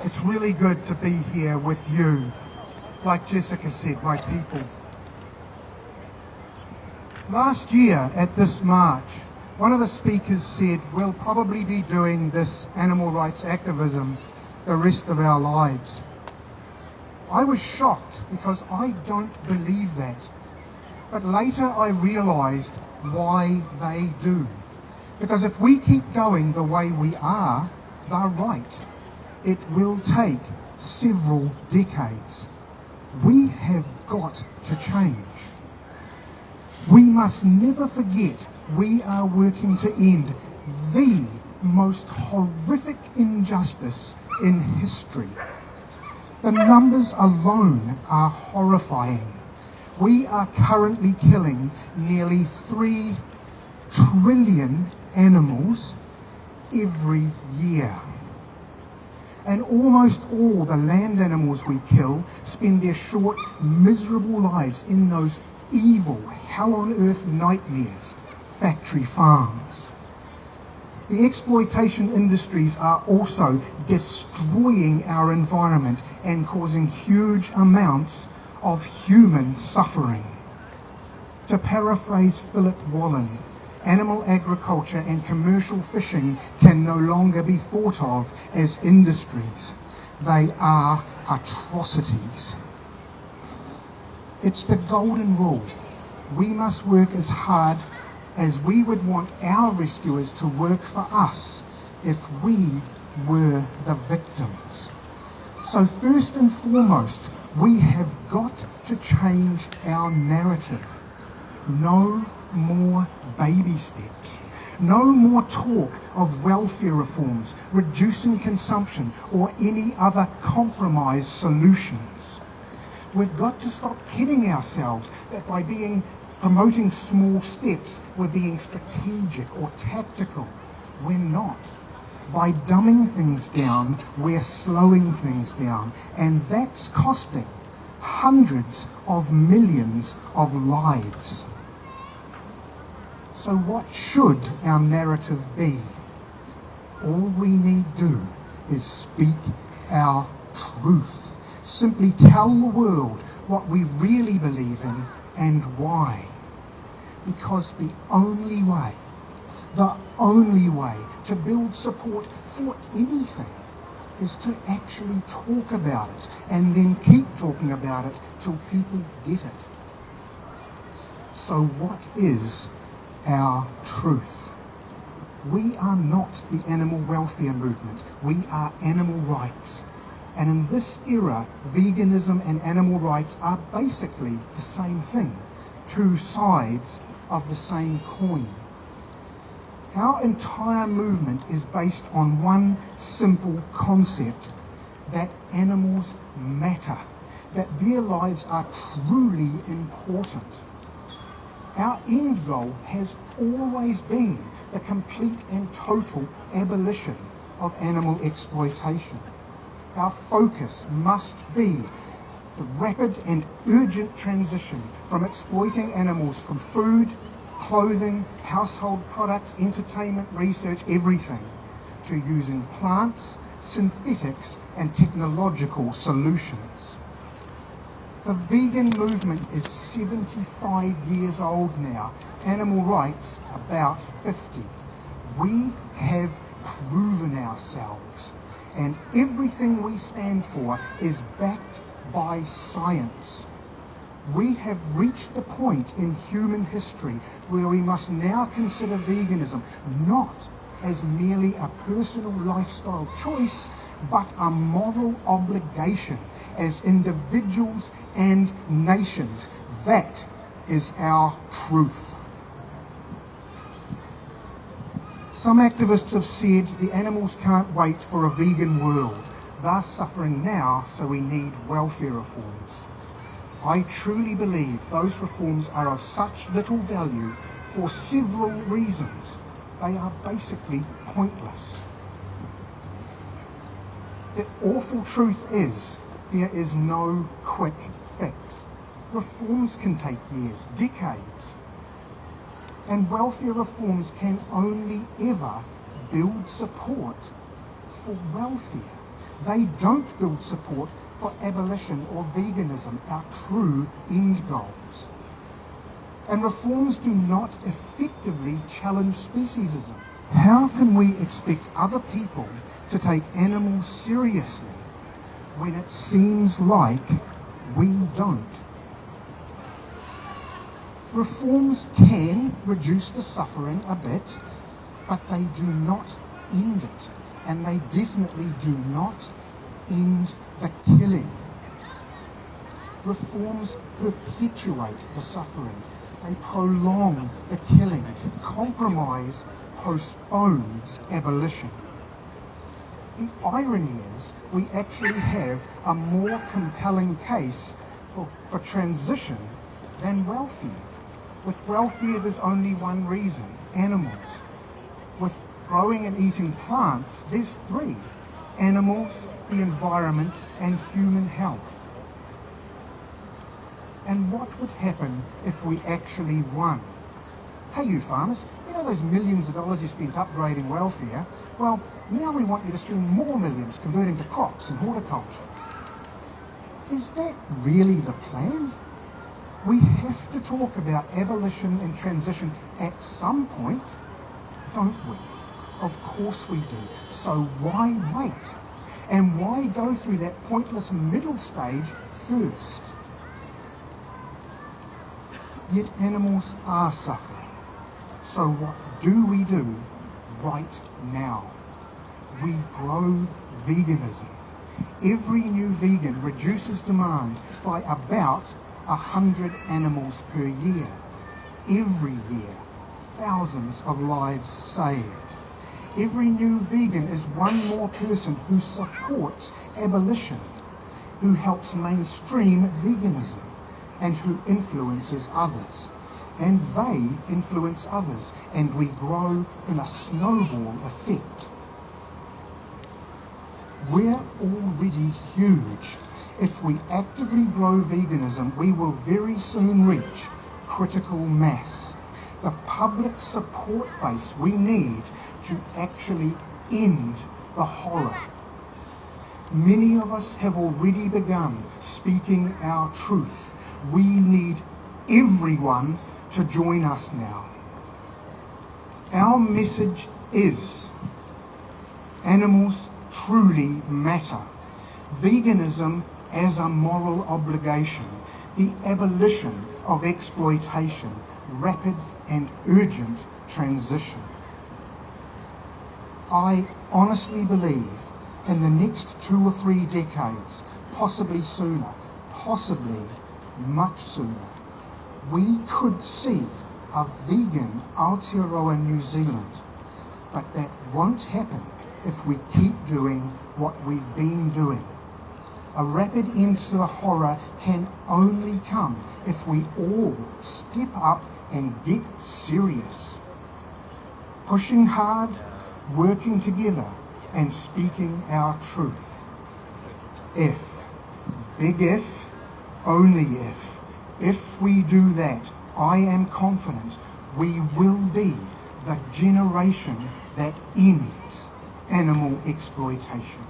It's really good to be here with you. Like Jessica said, my people. Last year at this march, one of the speakers said we'll probably be doing this animal rights activism the rest of our lives. I was shocked because I don't believe that. But later I realised why they do. Because if we keep going the way we are, they're right. It will take several decades. We have got to change. We must never forget we are working to end the most horrific injustice in history. The numbers alone are horrifying. We are currently killing nearly 3 trillion animals every year. And almost all the land animals we kill spend their short, miserable lives in those evil, hell-on-earth nightmares, factory farms. The exploitation industries are also destroying our environment and causing huge amounts of human suffering. To paraphrase Philip Wallen, animal agriculture and commercial fishing can no longer be thought of as industries. They are atrocities. It's the golden rule. We must work as hard as we would want our rescuers to work for us if we were the victims. So first and foremost, we have got to change our narrative. No more baby steps. No more talk of welfare reforms, reducing consumption, or any other compromise solutions. We've got to stop kidding ourselves that by promoting small steps, we're being strategic or tactical. We're not. By dumbing things down, we're slowing things down, and that's costing hundreds of millions of lives. So what should our narrative be? All we need do is speak our truth. Simply tell the world what we really believe in and why. Because the only way to build support for anything is to actually talk about it and then keep talking about it till people get it. So what is our truth? We are not the animal welfare movement. We are animal rights. And in this era, veganism and animal rights are basically the same thing, 2 sides of the same coin. Our entire movement is based on one simple concept, that animals matter, that their lives are truly important. Our end goal has always been the complete and total abolition of animal exploitation. Our focus must be the rapid and urgent transition from exploiting animals from food, clothing, household products, entertainment, research, everything, to using plants, synthetics, and technological solutions. The vegan movement is 75 years old now. Animal rights, about 50. We have proven ourselves, and everything we stand for is backed by science. We have reached the point in human history where we must now consider veganism not as merely a personal lifestyle choice, but a moral obligation as individuals and nations. That is our truth. Some activists have said the animals can't wait for a vegan world. They're suffering now, so we need welfare reforms. I truly believe those reforms are of such little value for several reasons. They are basically pointless. The awful truth is, there is no quick fix. Reforms can take years, decades. And welfare reforms can only ever build support for welfare. They don't build support for abolition or veganism, our true end goals. And reforms do not effectively challenge speciesism. How can we expect other people to take animals seriously when it seems like we don't? Reforms can reduce the suffering a bit, but they do not end it. And they definitely do not end the killing. Reforms perpetuate the suffering. They prolong the killing. Compromise postpones abolition. The irony is we actually have a more compelling case for transition than welfare. With welfare, there's only one reason: animals. With growing and eating plants, there's three: animals, the environment, and human health. And what would happen if we actually won? Hey, you farmers, you know those millions of dollars you spent upgrading welfare? Well, now we want you to spend more millions converting to crops and horticulture. Is that really the plan? We have to talk about abolition and transition at some point, don't we? Of course we do. So why wait? And why go through that pointless middle stage first? Yet animals are suffering. So what do we do right now? We grow veganism. Every new vegan reduces demand by about 100 animals per year. Every year, thousands of lives saved. Every new vegan is one more person who supports abolition, who helps mainstream veganism, and who influences others. And they influence others, and we grow in a snowball effect. We're already huge. If we actively grow veganism, we will very soon reach critical mass. The public support base we need to actually end the horror. Many of us have already begun speaking our truth. We need everyone to join us now. Our message is: animals truly matter. Veganism as a moral obligation. The abolition of exploitation. Rapid and urgent transition. I honestly believe in the next 2 or 3 decades, possibly sooner, possibly much sooner, we could see a vegan Aotearoa New Zealand. But that won't happen if we keep doing what we've been doing. A rapid end to the horror can only come if we all step up and get serious. Pushing hard, working together, and speaking our truth. Big if, only if we do that, I am confident we will be the generation that ends animal exploitation.